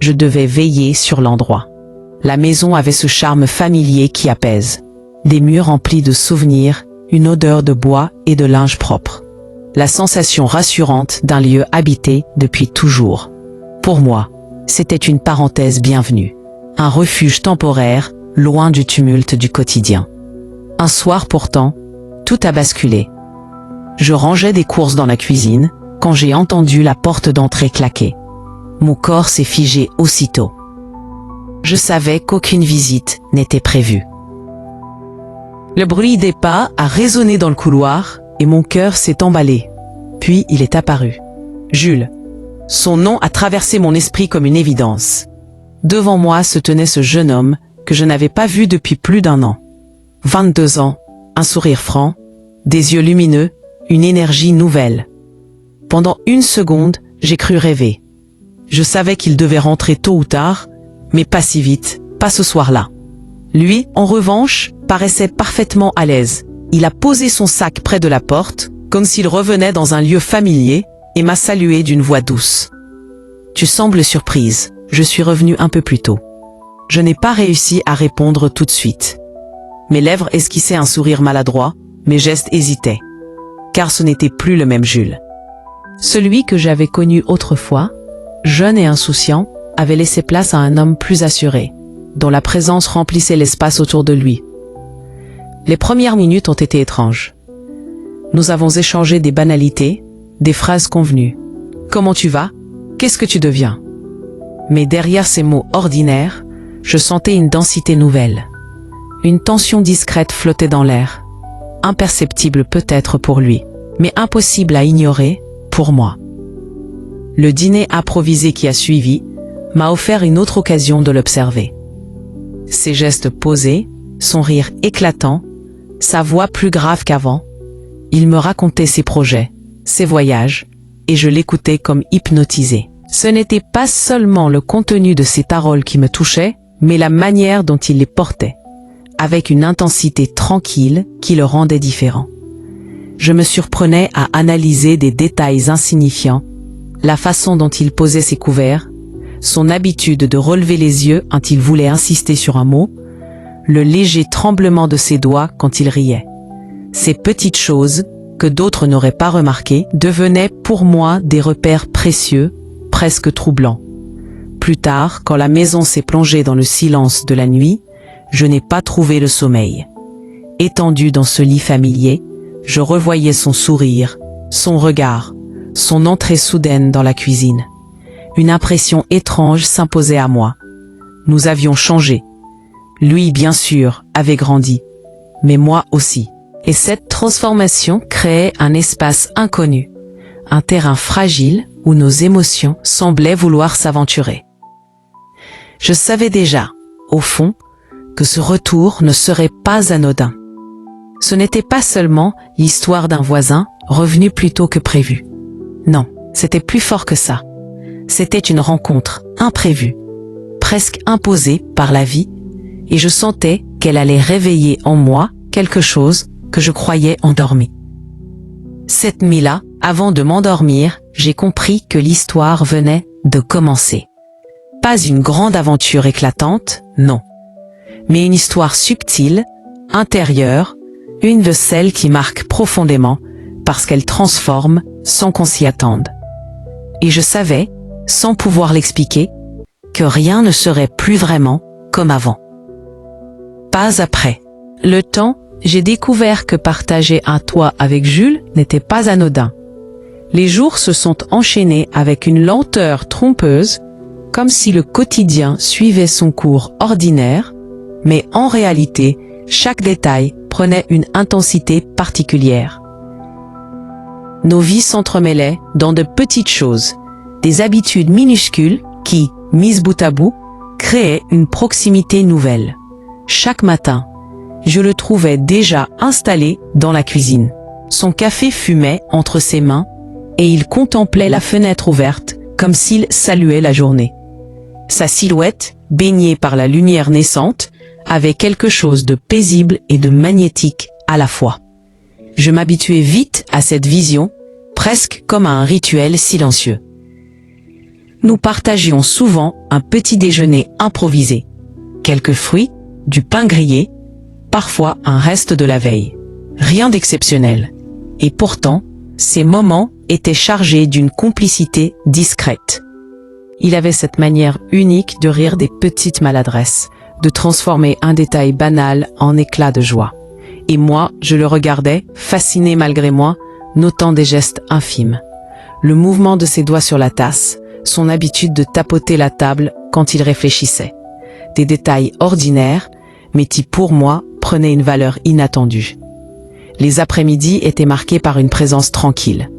je devais veiller sur l'endroit. La maison avait ce charme familier qui apaise. Des murs remplis de souvenirs, une odeur de bois et de linge propre. La sensation rassurante d'un lieu habité depuis toujours. Pour moi, c'était une parenthèse bienvenue. Un refuge temporaire, loin du tumulte du quotidien. Un soir pourtant, tout a basculé. Je rangeais des courses dans la cuisine, quand j'ai entendu la porte d'entrée claquer. Mon corps s'est figé aussitôt. Je savais qu'aucune visite n'était prévue. Le bruit des pas a résonné dans le couloir et mon cœur s'est emballé. Puis il est apparu. Jules. Son nom a traversé mon esprit comme une évidence. Devant moi se tenait ce jeune homme que je n'avais pas vu depuis plus d'1 an. 22 ans, un sourire franc, des yeux lumineux, une énergie nouvelle. Pendant 1 seconde, j'ai cru rêver. Je savais qu'il devait rentrer tôt ou tard, mais pas si vite, pas ce soir-là. Lui, en revanche, paraissait parfaitement à l'aise. Il a posé son sac près de la porte, comme s'il revenait dans un lieu familier, et m'a salué d'une voix douce. « Tu sembles surprise, je suis revenu un peu plus tôt. » Je n'ai pas réussi à répondre tout de suite. Mes lèvres esquissaient un sourire maladroit, mes gestes hésitaient. Car ce n'était plus le même Jules. Celui que j'avais connu autrefois, jeune et insouciant, avait laissé place à un homme plus assuré, dont la présence remplissait l'espace autour de lui. Les premières minutes ont été étranges. Nous avons échangé des banalités, des phrases convenues. « Comment tu vas ? Qu'est-ce que tu deviens ?» Mais derrière ces mots ordinaires, je sentais une densité nouvelle. Une tension discrète flottait dans l'air. Imperceptible peut-être pour lui, mais impossible à ignorer pour moi. Le dîner improvisé qui a suivi m'a offert une autre occasion de l'observer. Ses gestes posés, son rire éclatant, sa voix plus grave qu'avant, il me racontait ses projets, ses voyages, et je l'écoutais comme hypnotisé. Ce n'était pas seulement le contenu de ses paroles qui me touchait, mais la manière dont il les portait, avec une intensité tranquille qui le rendait différent. Je me surprenais à analyser des détails insignifiants, la façon dont il posait ses couverts, son habitude de relever les yeux quand il voulait insister sur un mot, le léger tremblement de ses doigts quand il riait. Ces petites choses, que d'autres n'auraient pas remarquées, devenaient pour moi des repères précieux, presque troublants. Plus tard, quand la maison s'est plongée dans le silence de la nuit, je n'ai pas trouvé le sommeil. Étendu dans ce lit familier, je revoyais son sourire, son regard, son entrée soudaine dans la cuisine. Une impression étrange s'imposait à moi. Nous avions changé. Lui, bien sûr, avait grandi, mais moi aussi. Et cette transformation créait un espace inconnu, un terrain fragile où nos émotions semblaient vouloir s'aventurer. Je savais déjà, au fond, que ce retour ne serait pas anodin. Ce n'était pas seulement l'histoire d'un voisin revenu plus tôt que prévu. Non, c'était plus fort que ça. C'était une rencontre imprévue, presque imposée par la vie, et je sentais qu'elle allait réveiller en moi quelque chose que je croyais endormi. Cette nuit-là, avant de m'endormir, j'ai compris que l'histoire venait de commencer. Pas une grande aventure éclatante, non. Mais une histoire subtile, intérieure, une de celles qui marquent profondément, parce qu'elle transforme sans qu'on s'y attende. Et je savais, sans pouvoir l'expliquer, que rien ne serait plus vraiment comme avant. Pas après. Le temps, j'ai découvert que partager un toit avec Jules n'était pas anodin. Les jours se sont enchaînés avec une lenteur trompeuse, comme si le quotidien suivait son cours ordinaire, mais en réalité, chaque détail prenait une intensité particulière. Nos vies s'entremêlaient dans de petites choses, des habitudes minuscules qui, mises bout à bout, créaient une proximité nouvelle. Chaque matin, je le trouvais déjà installé dans la cuisine. Son café fumait entre ses mains et il contemplait la fenêtre ouverte comme s'il saluait la journée. Sa silhouette, baignée par la lumière naissante, avait quelque chose de paisible et de magnétique à la fois. Je m'habituais vite à cette vision, presque comme à un rituel silencieux. Nous partagions souvent un petit déjeuner improvisé. Quelques fruits, du pain grillé, parfois un reste de la veille. Rien d'exceptionnel. Et pourtant, ces moments étaient chargés d'une complicité discrète. Il avait cette manière unique de rire des petites maladresses, de transformer un détail banal en éclat de joie. Et moi, je le regardais, fasciné malgré moi, notant des gestes infimes. Le mouvement de ses doigts sur la tasse, son habitude de tapoter la table quand il réfléchissait. Des détails ordinaires, mais qui pour moi prenaient une valeur inattendue. Les après-midi étaient marqués par une présence tranquille.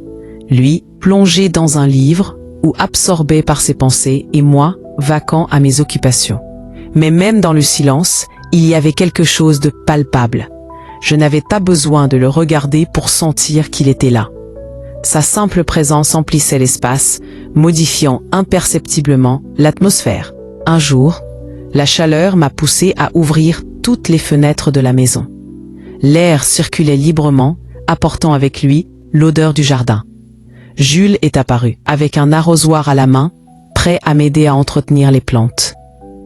Lui, plongé dans un livre ou absorbé par ses pensées, et moi, vacant à mes occupations. Mais même dans le silence, il y avait quelque chose de palpable. Je n'avais pas besoin de le regarder pour sentir qu'il était là. Sa simple présence emplissait l'espace, modifiant imperceptiblement l'atmosphère. Un jour, la chaleur m'a poussé à ouvrir toutes les fenêtres de la maison. L'air circulait librement, apportant avec lui l'odeur du jardin. Jules est apparu, avec un arrosoir à la main, prêt à m'aider à entretenir les plantes.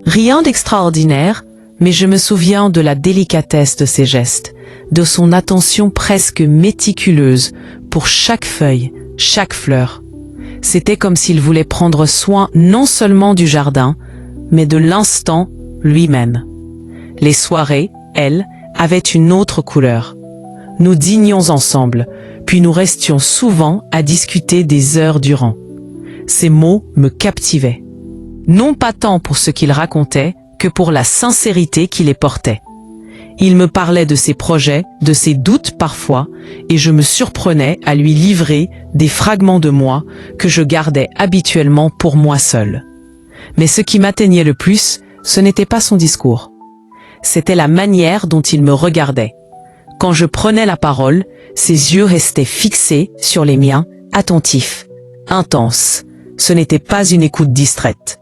Rien d'extraordinaire, mais je me souviens de la délicatesse de ses gestes, de son attention presque méticuleuse pour chaque feuille, chaque fleur. C'était comme s'il voulait prendre soin non seulement du jardin, mais de l'instant lui-même. Les soirées, elles, avaient une autre couleur. Nous dînions ensemble, puis nous restions souvent à discuter des heures durant. Ces mots me captivaient. Non pas tant pour ce qu'il racontait, que pour la sincérité qui les portait. Il me parlait de ses projets, de ses doutes parfois, et je me surprenais à lui livrer des fragments de moi que je gardais habituellement pour moi seul. Mais ce qui m'atteignait le plus, ce n'était pas son discours. C'était la manière dont il me regardait. Quand je prenais la parole, ses yeux restaient fixés sur les miens, attentifs, intenses. Ce n'était pas une écoute distraite,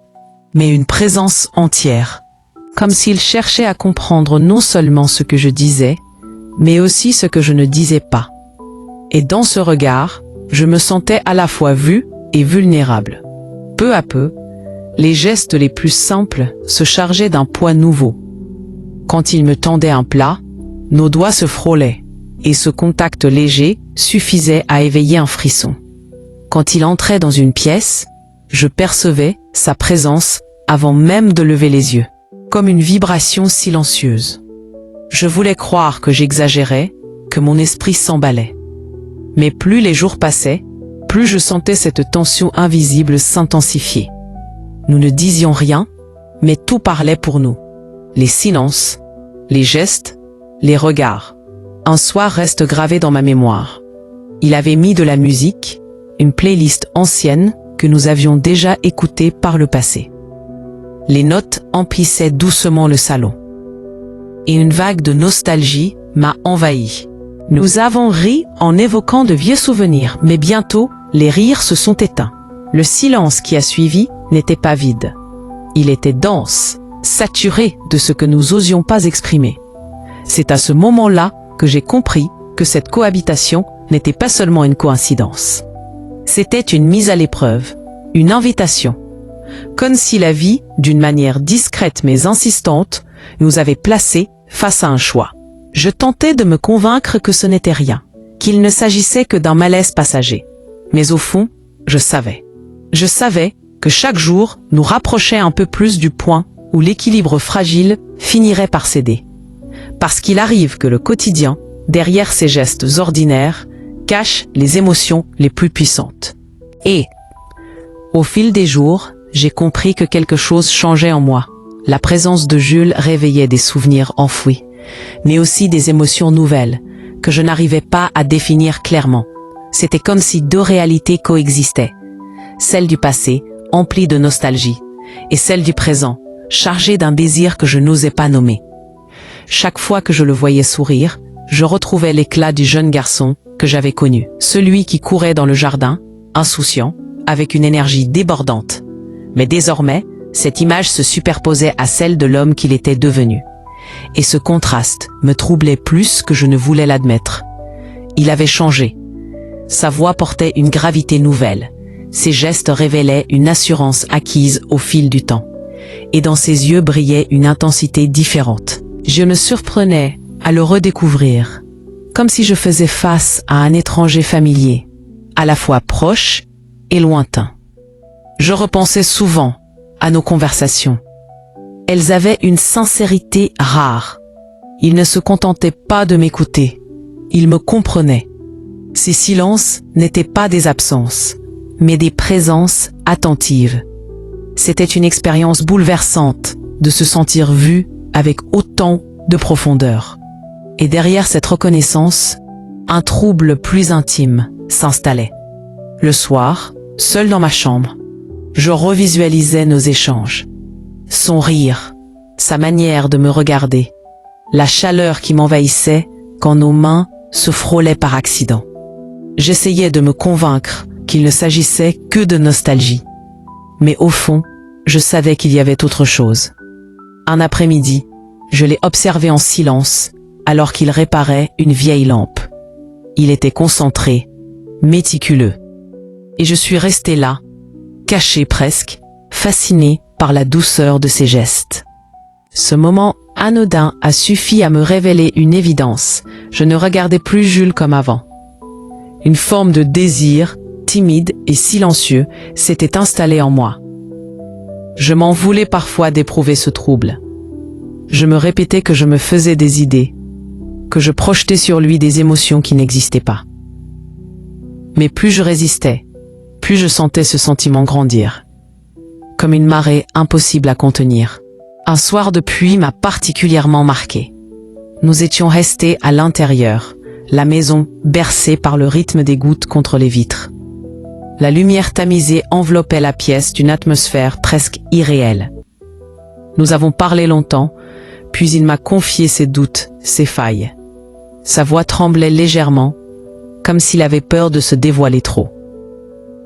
mais une présence entière. Comme s'il cherchait à comprendre non seulement ce que je disais, mais aussi ce que je ne disais pas. Et dans ce regard, je me sentais à la fois vue et vulnérable. Peu à peu, les gestes les plus simples se chargeaient d'un poids nouveau. Quand il me tendait un plat, nos doigts se frôlaient, et ce contact léger suffisait à éveiller un frisson. Quand il entrait dans une pièce, je percevais sa présence avant même de lever les yeux, comme une vibration silencieuse. Je voulais croire que j'exagérais, que mon esprit s'emballait. Mais plus les jours passaient, plus je sentais cette tension invisible s'intensifier. Nous ne disions rien, mais tout parlait pour nous. Les silences, les gestes, les regards. Un soir reste gravé dans ma mémoire. Il avait mis de la musique, une playlist ancienne que nous avions déjà écoutée par le passé. Les notes emplissaient doucement le salon. Et une vague de nostalgie m'a envahi. Nous avons ri en évoquant de vieux souvenirs, mais bientôt, les rires se sont éteints. Le silence qui a suivi n'était pas vide. Il était dense, saturé de ce que nous osions pas exprimer. C'est à ce moment-là que j'ai compris que cette cohabitation n'était pas seulement une coïncidence. C'était une mise à l'épreuve, une invitation. Comme si la vie, d'une manière discrète mais insistante, nous avait placés face à un choix. Je tentais de me convaincre que ce n'était rien, qu'il ne s'agissait que d'un malaise passager. Mais au fond, je savais. Je savais que chaque jour nous rapprochait un peu plus du point où l'équilibre fragile finirait par céder. Parce qu'il arrive que le quotidien, derrière ces gestes ordinaires, cache les émotions les plus puissantes. Et, au fil des jours, j'ai compris que quelque chose changeait en moi. La présence de Jules réveillait des souvenirs enfouis, mais aussi des émotions nouvelles, que je n'arrivais pas à définir clairement. C'était comme si deux réalités coexistaient. Celle du passé, emplie de nostalgie, et celle du présent, chargée d'un désir que je n'osais pas nommer. Chaque fois que je le voyais sourire, je retrouvais l'éclat du jeune garçon que j'avais connu. Celui qui courait dans le jardin, insouciant, avec une énergie débordante. Mais désormais, cette image se superposait à celle de l'homme qu'il était devenu. Et ce contraste me troublait plus que je ne voulais l'admettre. Il avait changé. Sa voix portait une gravité nouvelle, ses gestes révélaient une assurance acquise au fil du temps. Et dans ses yeux brillait une intensité différente. Je me surprenais à le redécouvrir, comme si je faisais face à un étranger familier, à la fois proche et lointain. Je repensais souvent à nos conversations. Elles avaient une sincérité rare. Il ne se contentait pas de m'écouter, il me comprenait. Ces silences n'étaient pas des absences, mais des présences attentives. C'était une expérience bouleversante de se sentir vu avec autant de profondeur. Et derrière cette reconnaissance, un trouble plus intime s'installait. Le soir, seul dans ma chambre, je revisualisais nos échanges. Son rire, sa manière de me regarder, la chaleur qui m'envahissait quand nos mains se frôlaient par accident. J'essayais de me convaincre qu'il ne s'agissait que de nostalgie. Mais au fond, je savais qu'il y avait autre chose. Un après-midi, je l'ai observé en silence alors qu'il réparait une vieille lampe. Il était concentré, méticuleux. Et je suis resté là, caché presque, fasciné par la douceur de ses gestes. Ce moment anodin a suffi à me révéler une évidence. Je ne regardais plus Jules comme avant. Une forme de désir, timide et silencieux, s'était installée en moi. Je m'en voulais parfois d'éprouver ce trouble. Je me répétais que je me faisais des idées, que je projetais sur lui des émotions qui n'existaient pas. Mais plus je résistais, plus je sentais ce sentiment grandir, comme une marée impossible à contenir. Un soir de pluie m'a particulièrement marqué. Nous étions restés à l'intérieur, la maison bercée par le rythme des gouttes contre les vitres. La lumière tamisée enveloppait la pièce d'une atmosphère presque irréelle. Nous avons parlé longtemps, puis il m'a confié ses doutes, ses failles. Sa voix tremblait légèrement, comme s'il avait peur de se dévoiler trop.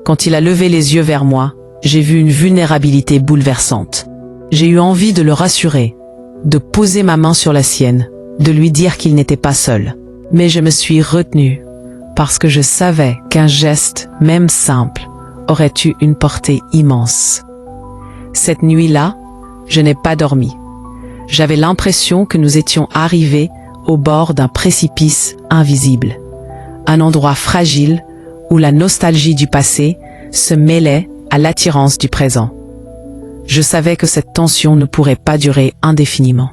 Quand il a levé les yeux vers moi, j'ai vu une vulnérabilité bouleversante. J'ai eu envie de le rassurer, de poser ma main sur la sienne, de lui dire qu'il n'était pas seul. Mais je me suis retenue, parce que je savais qu'un geste, même simple, aurait eu une portée immense. Cette nuit-là, je n'ai pas dormi. J'avais l'impression que nous étions arrivés au bord d'un précipice invisible, un endroit fragile où la nostalgie du passé se mêlait à l'attirance du présent. Je savais que cette tension ne pourrait pas durer indéfiniment.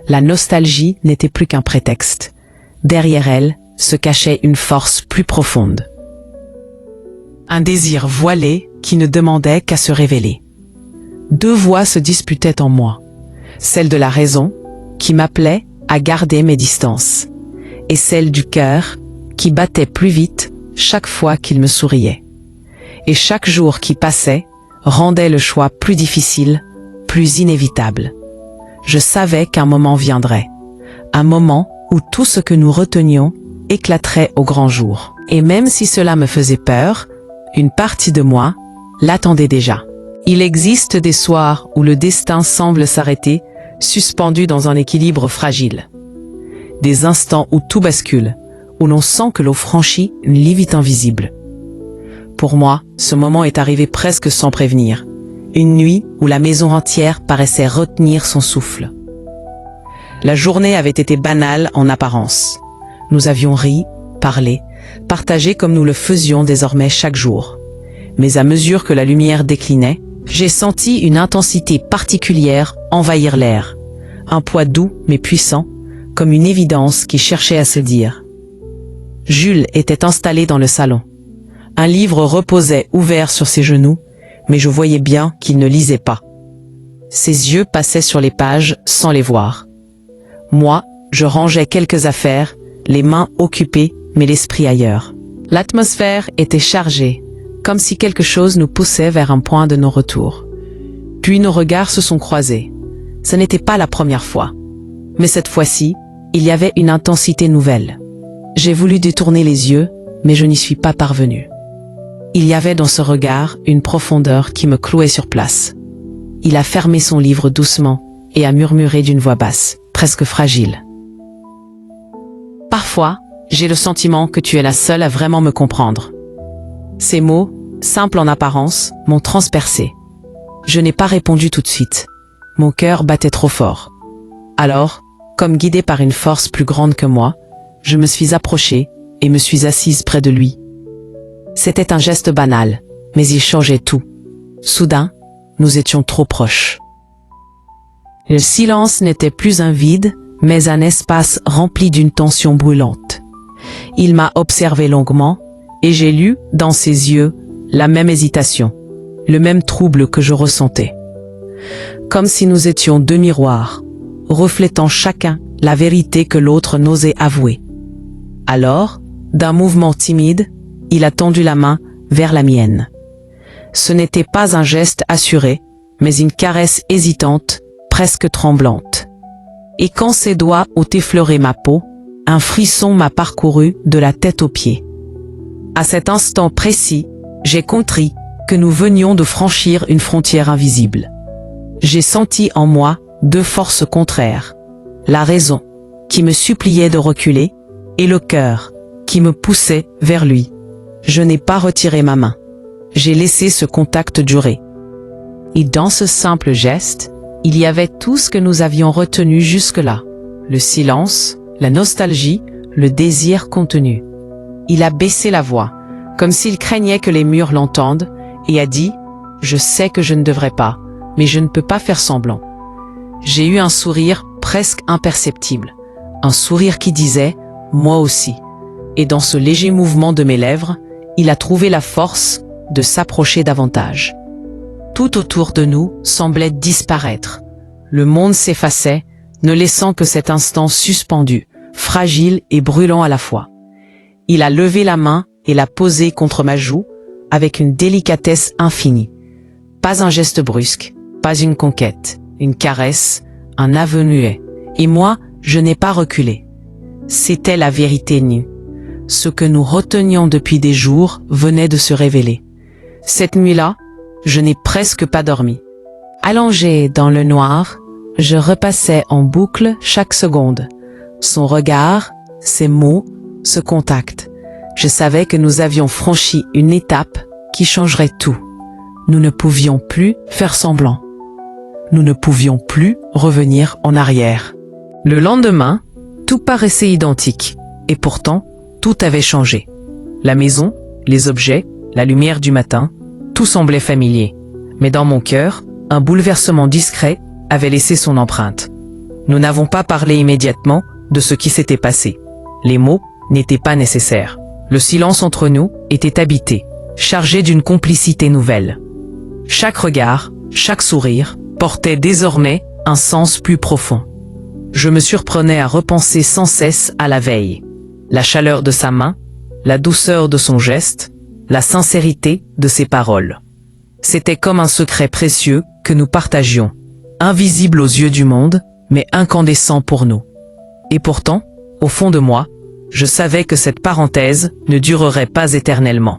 La nostalgie n'était plus qu'un prétexte. Derrière elle se cachait une force plus profonde. Un désir voilé qui ne demandait qu'à se révéler. Deux voix se disputaient en moi. Celle de la raison, qui m'appelait à garder mes distances, et celle du cœur, qui battait plus vite chaque fois qu'il me souriait. Et chaque jour qui passait rendait le choix plus difficile, plus inévitable. Je savais qu'un moment viendrait, un moment où tout ce que nous retenions éclaterait au grand jour. Et même si cela me faisait peur, une partie de moi l'attendait déjà. Il existe des soirs où le destin semble s'arrêter, suspendu dans un équilibre fragile. Des instants où tout bascule, où l'on sent que l'on franchit une limite invisible. Pour moi, ce moment est arrivé presque sans prévenir. Une nuit où la maison entière paraissait retenir son souffle. La journée avait été banale en apparence. Nous avions ri, parlé, partagé comme nous le faisions désormais chaque jour. Mais à mesure que la lumière déclinait, j'ai senti une intensité particulière envahir l'air. Un poids doux mais puissant, comme une évidence qui cherchait à se dire. Jules était installé dans le salon. Un livre reposait ouvert sur ses genoux, mais je voyais bien qu'il ne lisait pas. Ses yeux passaient sur les pages sans les voir. Moi, je rangeais quelques affaires, les mains occupées, mais l'esprit ailleurs. L'atmosphère était chargée, comme si quelque chose nous poussait vers un point de non-retour. Puis nos regards se sont croisés. Ce n'était pas la première fois. Mais cette fois-ci, il y avait une intensité nouvelle. J'ai voulu détourner les yeux, mais je n'y suis pas parvenu. Il y avait dans ce regard une profondeur qui me clouait sur place. Il a fermé son livre doucement et a murmuré d'une voix basse, presque fragile. Parfois, j'ai le sentiment que tu es la seule à vraiment me comprendre. Ces mots, simples en apparence, m'ont transpercé. Je n'ai pas répondu tout de suite. Mon cœur battait trop fort. Alors, comme guidé par une force plus grande que moi, je me suis approchée et me suis assise près de lui. C'était un geste banal, mais il changeait tout. Soudain, nous étions trop proches. Le silence n'était plus un vide, mais un espace rempli d'une tension brûlante. Il m'a observé longuement, et j'ai lu, dans ses yeux, la même hésitation, le même trouble que je ressentais. Comme si nous étions deux miroirs, reflétant chacun la vérité que l'autre n'osait avouer. Alors, d'un mouvement timide, il a tendu la main vers la mienne. Ce n'était pas un geste assuré, mais une caresse hésitante, presque tremblante. Et quand ses doigts ont effleuré ma peau, un frisson m'a parcouru de la tête aux pieds. À cet instant précis, j'ai compris que nous venions de franchir une frontière invisible. J'ai senti en moi deux forces contraires. La raison, qui me suppliait de reculer, et le cœur, qui me poussait vers lui. Je n'ai pas retiré ma main. J'ai laissé ce contact durer. Et dans ce simple geste, il y avait tout ce que nous avions retenu jusque-là. Le silence, la nostalgie, le désir contenu. Il a baissé la voix, comme s'il craignait que les murs l'entendent, et a dit « Je sais que je ne devrais pas, mais je ne peux pas faire semblant. » J'ai eu un sourire presque imperceptible, un sourire qui disait « Moi aussi ». Et dans ce léger mouvement de mes lèvres, il a trouvé la force de s'approcher davantage. Tout autour de nous semblait disparaître. Le monde s'effaçait, ne laissant que cet instant suspendu, fragile et brûlant à la fois. Il a levé la main et l'a posée contre ma joue, avec une délicatesse infinie. Pas un geste brusque, pas une conquête, une caresse, un aveu muet. Et moi, je n'ai pas reculé. C'était la vérité nue. Ce que nous retenions depuis des jours venait de se révéler. Cette nuit-là, je n'ai presque pas dormi. Allongé dans le noir, je repassais en boucle chaque seconde. Son regard, ses mots, ce contact. Je savais que nous avions franchi une étape qui changerait tout. Nous ne pouvions plus faire semblant. Nous ne pouvions plus revenir en arrière. Le lendemain, tout paraissait identique. Et pourtant, tout avait changé. La maison, les objets, la lumière du matin, tout semblait familier. Mais dans mon cœur, un bouleversement discret avait laissé son empreinte. Nous n'avons pas parlé immédiatement de ce qui s'était passé. Les mots n'étaient pas nécessaires. Le silence entre nous était habité, chargé d'une complicité nouvelle. Chaque regard, chaque sourire, portait désormais un sens plus profond. Je me surprenais à repenser sans cesse à la veille. La chaleur de sa main, la douceur de son geste, la sincérité de ses paroles. C'était comme un secret précieux que nous partagions, invisible aux yeux du monde, mais incandescent pour nous. Et pourtant, au fond de moi, je savais que cette parenthèse ne durerait pas éternellement.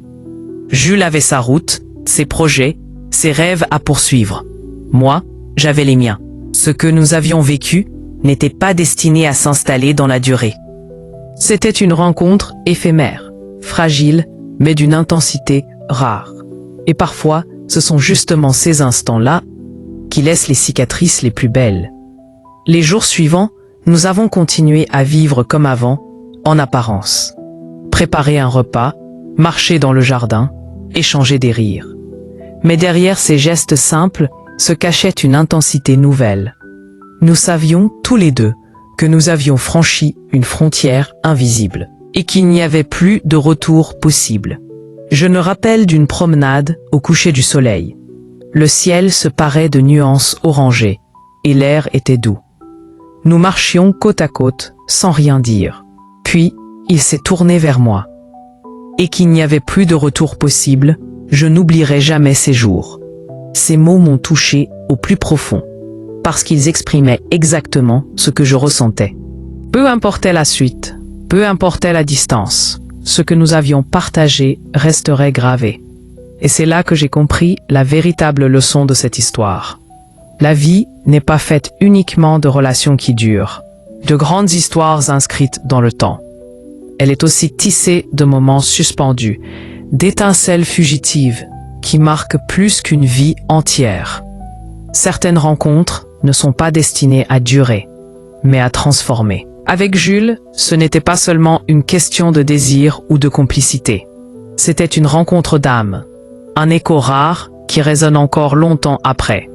Jules avait sa route, ses projets, ses rêves à poursuivre. Moi, j'avais les miens. Ce que nous avions vécu n'était pas destiné à s'installer dans la durée. C'était une rencontre éphémère, fragile, mais d'une intensité rare. Et parfois, ce sont justement ces instants-là qui laissent les cicatrices les plus belles. Les jours suivants, nous avons continué à vivre comme avant, en apparence. Préparer un repas, marcher dans le jardin, échanger des rires. Mais derrière ces gestes simples se cachait une intensité nouvelle. Nous savions tous les deux que nous avions franchi une frontière invisible et qu'il n'y avait plus de retour possible. Je me rappelle d'une promenade au coucher du soleil. Le ciel se parait de nuances orangées et l'air était doux. Nous marchions côte à côte sans rien dire. Puis, il s'est tourné vers moi. Et qu'il n'y avait plus de retour possible, je n'oublierai jamais ces jours. Ces mots m'ont touché au plus profond, parce qu'ils exprimaient exactement ce que je ressentais. Peu importait la suite, peu importait la distance, ce que nous avions partagé resterait gravé. Et c'est là que j'ai compris la véritable leçon de cette histoire. La vie n'est pas faite uniquement de relations qui durent, de grandes histoires inscrites dans le temps. Elle est aussi tissée de moments suspendus, d'étincelles fugitives qui marquent plus qu'une vie entière. Certaines rencontres ne sont pas destinées à durer, mais à transformer. Avec Jules, ce n'était pas seulement une question de désir ou de complicité. C'était une rencontre d'âme, un écho rare qui résonne encore longtemps après.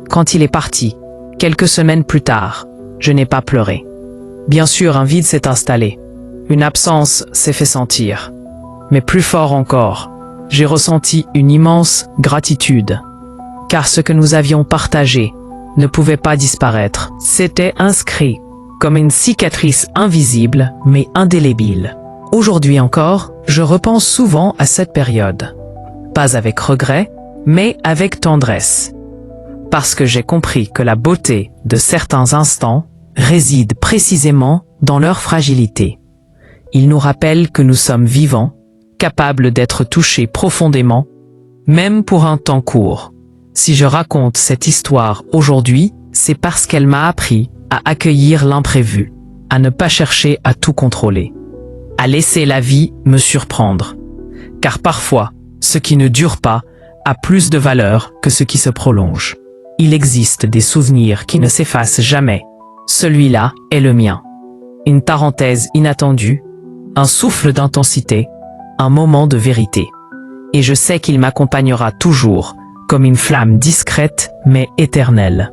Quand il est parti, quelques semaines plus tard, je n'ai pas pleuré. Bien sûr, un vide s'est installé. Une absence s'est fait sentir. Mais plus fort encore, j'ai ressenti une immense gratitude. Car ce que nous avions partagé ne pouvait pas disparaître. C'était inscrit comme une cicatrice invisible mais indélébile. Aujourd'hui encore, je repense souvent à cette période. Pas avec regret, mais avec tendresse. Parce que j'ai compris que la beauté de certains instants réside précisément dans leur fragilité. Ils nous rappellent que nous sommes vivants, capables d'être touchés profondément, même pour un temps court. Si je raconte cette histoire aujourd'hui, c'est parce qu'elle m'a appris à accueillir l'imprévu, à ne pas chercher à tout contrôler, à laisser la vie me surprendre. Car parfois, ce qui ne dure pas a plus de valeur que ce qui se prolonge. Il existe des souvenirs qui ne s'effacent jamais. Celui-là est le mien. Une parenthèse inattendue, un souffle d'intensité, un moment de vérité. Et je sais qu'il m'accompagnera toujours, comme une flamme discrète mais éternelle.